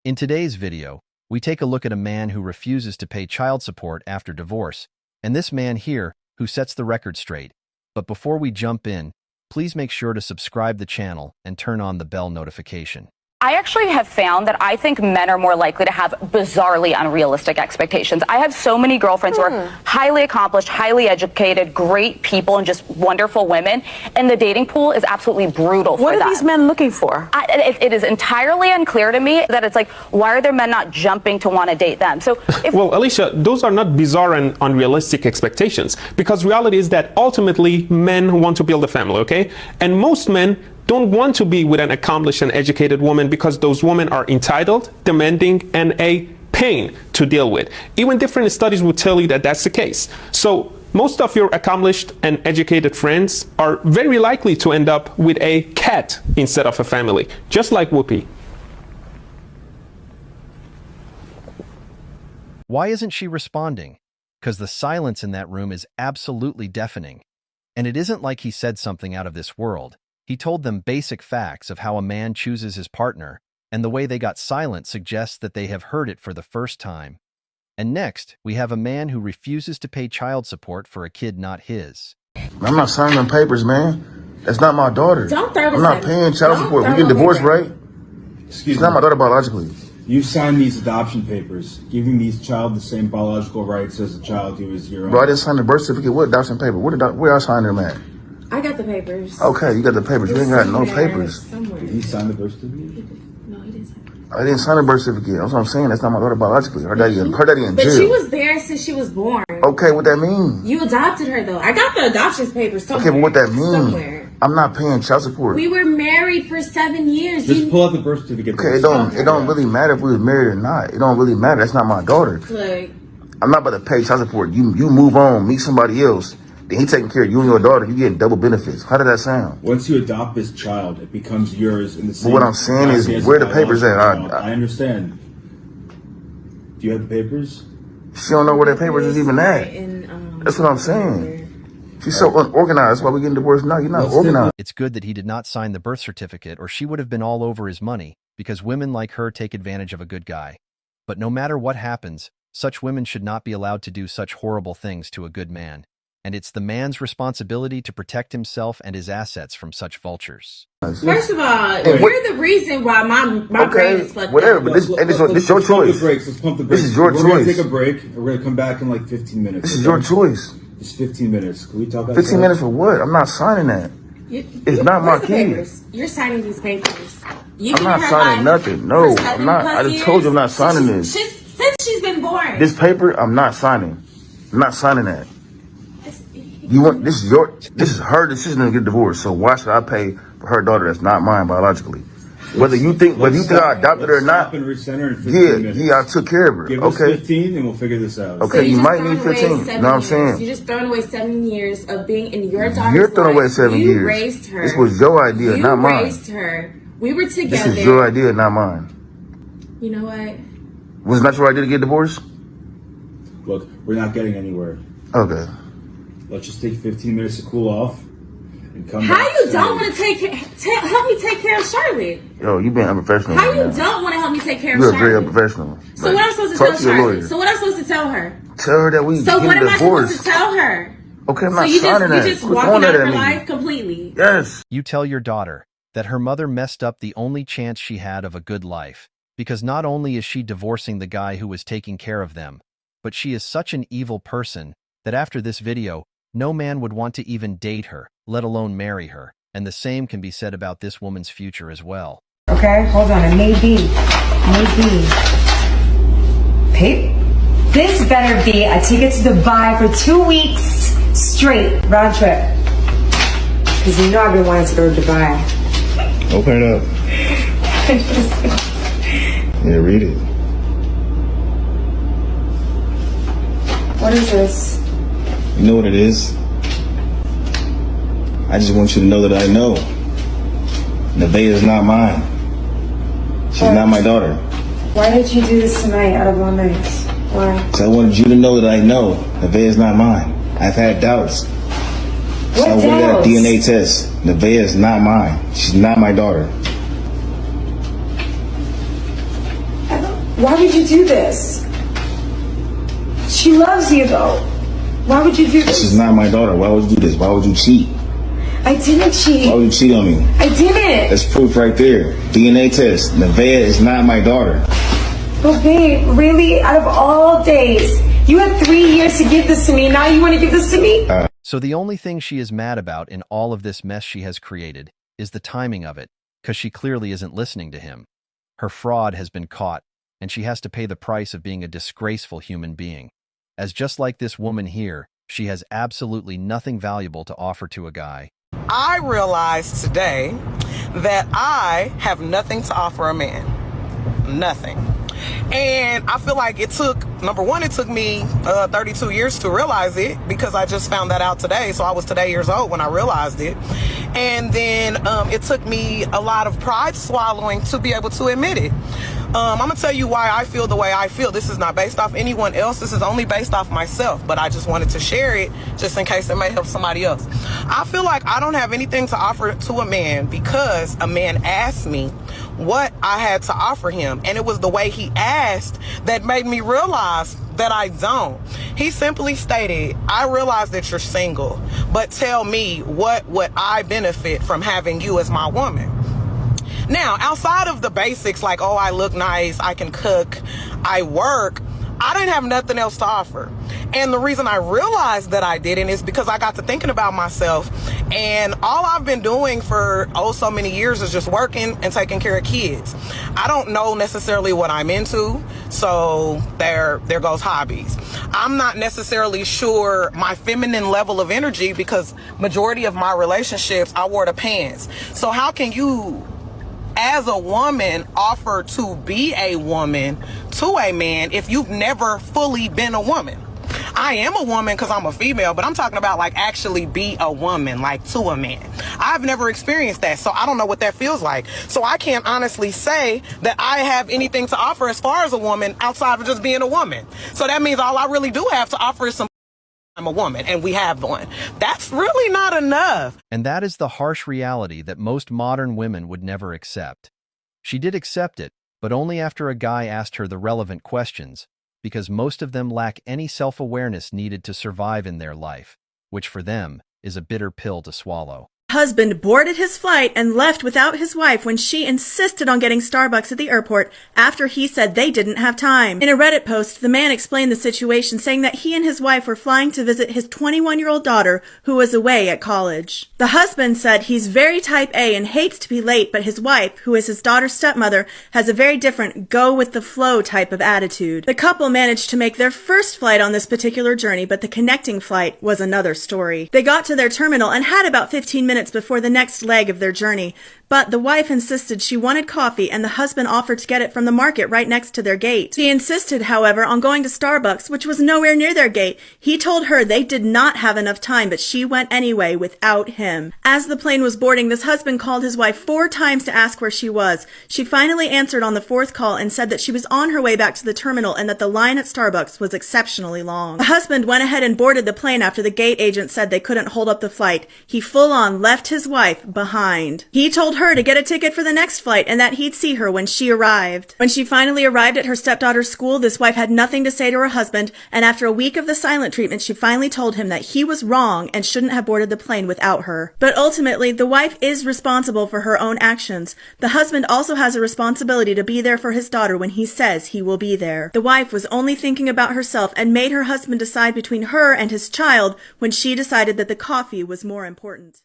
In today's video, we take a look at a man who refuses to pay child support after divorce, and this man here who sets the record straight. But before we jump in, please make sure to subscribe the channel and turn on the bell notification. I actually have found that I think men are more likely to have bizarrely unrealistic expectations. I have so many girlfriends who are highly accomplished, highly educated, great people, and just wonderful women. And the dating pool is absolutely brutal for them. What are these men looking for? It is entirely unclear to me that it's like, why are their men not jumping to want to date them? So, well, Alicia, those are not bizarre and unrealistic expectations, because reality is that ultimately men want to build a family, okay? And most men don't want to be with an accomplished and educated woman because those women are entitled, demanding, and a pain to deal with. Even different studies will tell you that that's the case. So most of your accomplished and educated friends are very likely to end up with a cat instead of a family, just like Whoopi. Why isn't she responding? Because the silence in that room is absolutely deafening. And it isn't like he said something out of this world. He told them basic facts of how a man chooses his partner, and the way they got silent suggests that they have heard it for the first time. And next, we have a man who refuses to pay child support for a kid not his. I'm not signing them papers, man. That's not my daughter. Don't throw this I'm not paying child support. We getting divorced, right? Excuse me. It's not my daughter biologically. You signed these adoption papers, giving these child the same biological rights as a child who is your own. Bro, I didn't sign the birth certificate. What adoption paper? Where I signed them at? I got the papers. Okay, you got the papers. You ain't got no papers. Somewhere. Did he sign the birth certificate? No, he didn't sign it. I didn't sign the birth certificate. That's what I'm saying. That's not my daughter biologically. Her daddy in jail. But she was there since she was born. Okay, what that mean? You adopted her, though. I got the adoption papers somewhere. Okay, but what that mean? Somewhere. I'm not paying child support. We were married for 7 years. Just pull out the birth certificate. Okay, it don't really matter if we was married or not. It don't really matter. That's not my daughter. Look. I'm not about to pay child support. You move on, meet somebody else. Then he taking care of you and your daughter. You getting double benefits. How did that sound? Once you adopt this child, it becomes yours in the same. But what I'm saying is, where the papers at? I understand. Do you have the papers? She don't know where the papers is even at. That's what I'm saying. She's so unorganized. That's why we getting divorced now. You're not organized. It's good that he did not sign the birth certificate, or she would have been all over his money, because women like her take advantage of a good guy. But no matter what happens, such women should not be allowed to do such horrible things to a good man. And it's the man's responsibility to protect himself and his assets from such vultures. First of all, you're the reason why my brain is fucked whatever, up. but this is your choice. Let's pump the brakes. This is your choice. We're going to take a break. We're going to come back in like 15 minutes. This is your choice. Just 15 minutes. Can we talk about 15 minutes for what? I'm not signing that. It's not my key. You're signing these papers. I'm not signing nothing. No, I'm not. I just told you I'm not signing this. Since she's been born. This paper, I'm not signing. I'm not signing that. You want this is her decision to get divorced. So why should I pay for her daughter that's not mine biologically? Whether you think I adopted her or not, I took care of her. Give us 15 and we'll figure this out. Okay, So you might need 15. You know what I'm saying? You're just throwing away 7 years of being in your daughter's life. You're throwing away 7 years. You raised her. This was your idea, not mine. You raised her. We were together. This is your idea, not mine. You know what? Was it not your idea to get divorced? Look, we're not getting anywhere. Okay. Let's just take 15 minutes to cool off and come How back. you don't want to help me take care of Charlotte? Yo, you being unprofessional. How you don't want to help me take care of You're Charlotte? very unprofessional. So what I'm supposed to tell Charlotte? So what I'm supposed to tell her? Tell her that we So what am I divorced. supposed to tell her? Okay, I'm So not you signing that. just Quit walking throwing out that of at her me. life completely. Yes. You tell your daughter that her mother messed up the only chance she had of a good life, because not only is she divorcing the guy who was taking care of them, but she is such an evil person that after this video, no man would want to even date her, let alone marry her. And the same can be said about this woman's future as well. Okay, hold on. It may be. This better be a ticket to Dubai for 2 weeks straight, round trip. Because you know I've been wanting to go to Dubai. Open it up. Yeah, read it. What is this? You know what it is? I just want you to know that I know. Nevaeh is not mine. She's not my daughter. Why did you do this tonight out of all nights? Why? Because I wanted you to know that I know Nevaeh is not mine. I've had doubts. So I went at a DNA test. Nevaeh is not mine. She's not my daughter. Why would you do this? She loves you though. Why would you do this? This is not my daughter. Why would you do this? Why would you cheat? I didn't cheat. Why would you cheat on me? I didn't. That's proof right there. DNA test. Nevaeh is not my daughter. But babe, really? Out of all days, you had 3 years to give this to me. Now you want to give this to me? So the only thing she is mad about in all of this mess she has created is the timing of it, because she clearly isn't listening to him. Her fraud has been caught, and she has to pay the price of being a disgraceful human being. As just like this woman here, she has absolutely nothing valuable to offer to a guy. I realized today that I have nothing to offer a man. Nothing. And I feel like it took, number one, it took me 32 years to realize it, because I just found that out today. So I was today years old when I realized it. And then it took me a lot of pride swallowing to be able to admit it. I'm going to tell you why I feel the way I feel. This is not based off anyone else. This is only based off myself. But I just wanted to share it just in case it may help somebody else. I feel like I don't have anything to offer to a man because a man asked me what I had to offer him. And it was the way he asked that made me realize that I don't. He simply stated, I realize that you're single, but tell me, what would I benefit from having you as my woman? Now, outside of the basics like, oh, I look nice, I can cook, I work, I didn't have nothing else to offer. And the reason I realized that I didn't is because I got to thinking about myself, and all I've been doing for so many years is just working and taking care of kids. I don't know necessarily what I'm into, so there goes hobbies. I'm not necessarily sure my feminine level of energy, because majority of my relationships, I wore the pants. So how can you, as a woman, offer to be a woman to a man if you've never fully been a woman? I am a woman because I'm a female, but I'm talking about like actually be a woman, like to a man. I've never experienced that, so I don't know what that feels like. So I can't honestly say that I have anything to offer as far as a woman outside of just being a woman. So that means all I really do have to offer is I'm a woman, and we have one. That's really not enough. And that is the harsh reality that most modern women would never accept. She did accept it, but only after a guy asked her the relevant questions, because most of them lack any self-awareness needed to survive in their life, which for them is a bitter pill to swallow. Husband boarded his flight and left without his wife when she insisted on getting Starbucks at the airport after he said they didn't have time. In a Reddit post, the man explained the situation, saying that he and his wife were flying to visit his 21-year-old daughter who was away at college. The husband said he's very type A and hates to be late, but his wife, who is his daughter's stepmother, has a very different go-with-the-flow type of attitude. The couple managed to make their first flight on this particular journey, but the connecting flight was another story. They got to their terminal and had about 15 minutes before the next leg of their journey, but the wife insisted she wanted coffee, and the husband offered to get it from the market right next to their gate. He insisted, however, on going to Starbucks, which was nowhere near their gate. He told her they did not have enough time, but she went anyway without him. As the plane was boarding, this husband called his wife 4 times to ask where she was. She finally answered on the 4th call and said that she was on her way back to the terminal and that the line at Starbucks was exceptionally long. The husband went ahead and boarded the plane after the gate agent said they couldn't hold up the flight. He full-on left his wife behind. He told her to get a ticket for the next flight and that he'd see her when she arrived. When she finally arrived at her stepdaughter's school, this wife had nothing to say to her husband, and after a week of the silent treatment, she finally told him that he was wrong and shouldn't have boarded the plane without her. But ultimately, the wife is responsible for her own actions. The husband also has a responsibility to be there for his daughter when he says he will be there. The wife was only thinking about herself and made her husband decide between her and his child when she decided that the coffee was more important.